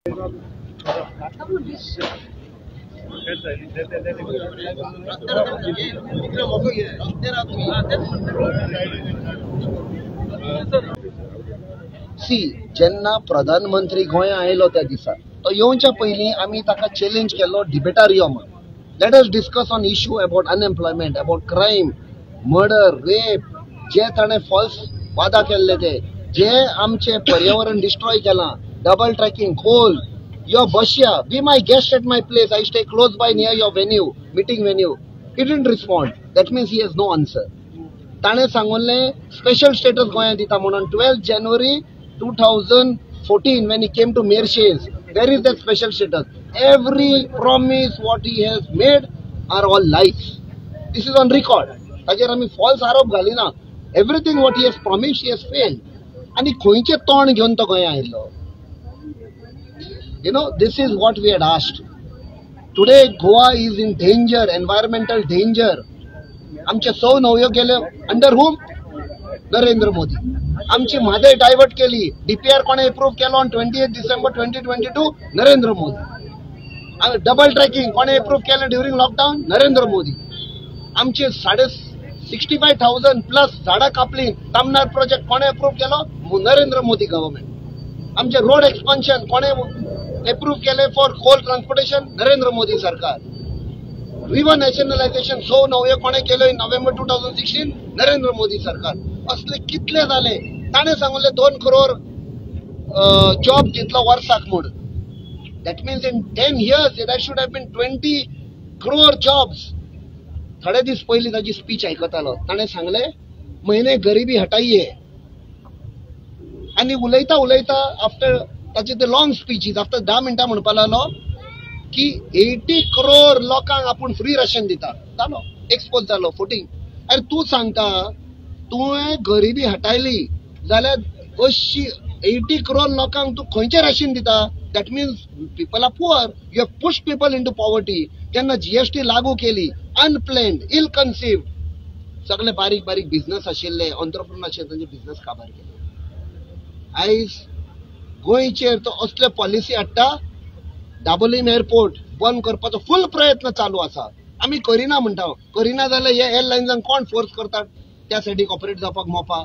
सी जेन्ना प्रधानमंत्री गोंया आयलो त्या दिसा तो येवच्या पयलीं आमी ताका चॅलेंज केलो डिबेटार यो म्हणून. Let us discuss on issue about unemployment, about crime, murder, rape, जे ताणें फॉल्स वादा केल्ले ते, जे आमचे पर्यावरण डिस्ट्रॉय केलां, डबल ट्रॅकिंग, कोल, यो बसया, be my guest at my place, I stay close by near your venue, meeting venue. He didn't respond. That means he has no answer. ताणें सांगुल्लें स्पेशल स्टेटस गोंयांत दिता म्हणून. 12 January 2014 when he came to Mershays, where is that special status? Every promise what he has made are all lies. This is on record. ताजेर आमी false आरोप घालिना. Everything what he has promised he has failed. आनी खंयचे तोंड घेवन तो गोंया आयलो? This is what we had asked. Today Goa is in danger, environmental danger. आमचे 100 न्हंयो गेले अंडर हुम? नरेंद्र मोदी. आमची म्हादय डायवर्ट केली. डीपीआर कोणे अप्रूव्ह केलो on 28 December 2022? Narendra Modi. Double tracking कोणे अप्रूव्ह केलं ड्युरिंग लॉकडाऊन? नरेंद्र मोदी. आमचे 65,000 प्लस झाडां कापली. तामनार प्रोजेक्ट कोणे अप्रूव्ह केलो? नरेंद्र मोदी गव्हर्नमेंट. आमचे रोड एक्सपान्शन कोणे अप्रूव्ह केले for coal transportation? Narendra Modi सरकार. रिव्हर नॅशनलायझेशन 100 न्हंयो कोणे केलो इन November 2016? नरेंद्र मोदी सरकार. असले कितले जाले. ताणें सांगले 2 crore जॉब दितलो वर्साक म्हूण. That means in 10 years that should have been 20 crore jobs. थोडे दीस पयलीं ताची स्पीच आयकतालो. ताणें सांगले मैंने गरिबी हटाइये. आनी उलयता उलयता आफ्टर ताचे ते लॉंग स्पीचीस आफ्टर 10 मिनटां म्हणपा लागलो की 80 crore लोकांक आपूण फ्री राशन दिता. जालो एक्सपोज जालो फुटींग. अरे तूं सांगता तुवें गरिबी हटायली जाल्यार 80 crore लोकांक तूं खंयचें राशन दिता? That means people are poor. You have push people in to poverty. जेन्ना GST लागू केली, अनप्लॅन्ड, इल कन्सिव्ड, सगळे बारीक बारीक बिझनेस आशिल्ले, ऑन्टरप्रिनर आशिल्ले, तांचे बिझनेस काबार केले. आयज गोंयचेर तो असले पॉलिसी हाडटा. डाबोलीम एअरपोर्ट बंद करपाचो फुल प्रयत्न चालू आसा. आमी करिना म्हणटा. करिना जाल्यार हे एअरलायन्सांक कोण फोर्स करतात त्या सायडीक ऑपरेट जावपाक मोपा?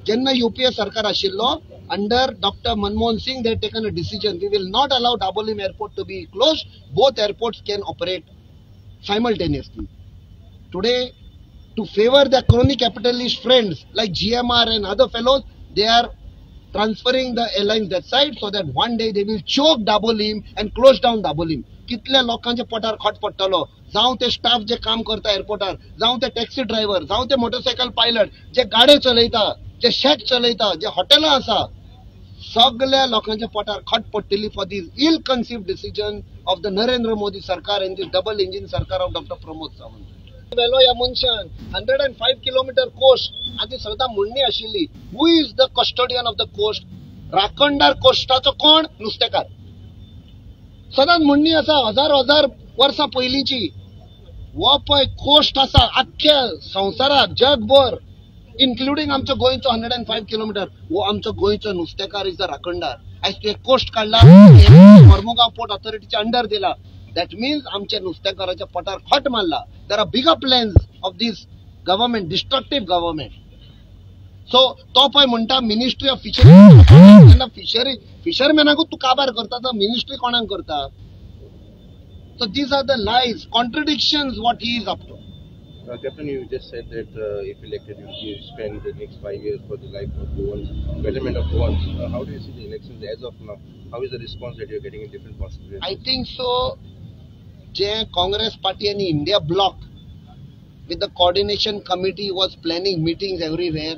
जेन्ना UPA सरकार आशिल्लो under Dr. Manmohan Singh, they had taken a decision. We will not allow Dabolim airport to be closed. Both airports can operate simultaneously. Today, to favor their crony capitalist friends like GMR and other fellows, they are transferring the airlines that side so that one day they will choke Dabolim and close down Dabolim. कितल्या लोकांचे पोटार खट पडटलो. जावं ते staff जे काम करता एअरपोर्टार, जावं ते टॅक्सी ड्रायव्हर, जावं ते मोटरसायकल पायलट, जे गाडे चलयता, जे शेत चलयता, जे हॉटेलां आसा, सगळ्या लोकांच्या पोटार खट पडटली for this ill conceived decision of the Narendra Modi सरकार एंड दीस डबल इंजिन सरकार ऑफ डॉक्टर प्रमोद सावंत. वेलो ह्या मनशान 105 किलोमीटर कोस्ट आधी सदां म्हणणी आशिल्ली. Who is the custodian of the coast? राखणदार कोस्टाचो कोण? नुस्तेकार. सदांच म्हणणी आसा हजार वर्सां पयलींची. हो पळय कोस्ट आसा आख्ख्या संवसाराक, जगभर, इन्क्लुडींग आमच्या गोंयचो 105 किलोमीटर. हो आमचो गोंयचो नुस्तेकार इज द राखणदार. आयज ते कोस्ट काडला, मर्मुगांव पोर्ट ऑथॉरिटीच्या अंडर दिला. दॅट मीन्स आमच्या नुस्तेकाराच्या पोटार खट मारला. There are bigger plans of this government, destructive government. So तो पळय म्हणटा मिनिस्ट्री ऑफ फिशरी. फिशरमॅनाकूच तूं काबार करता तर मिनिस्ट्री कोणाक करता? So these are the lies, contradictions what he is up to. Captain, you just said that if elected, you will spend the next 5 years for the life of Goans, betterment of Goans. How do you see the elections as of now? How is the response that you are getting in different constituencies? I think so. Je Congress party and India bloc with the coordination committee was planning meetings everywhere.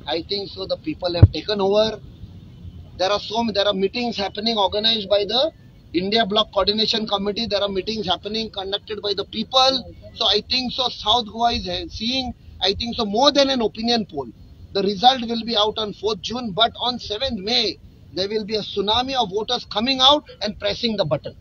I think so. The people have taken over. There are meetings happening organized by the India Bloc Coordination Committee. There are meetings happening conducted by the people. So I think so South Goa is seeing, I think so, more than an opinion poll. The result will be out on 4th June, but on 7th May, there will be a tsunami of voters coming out and pressing the button.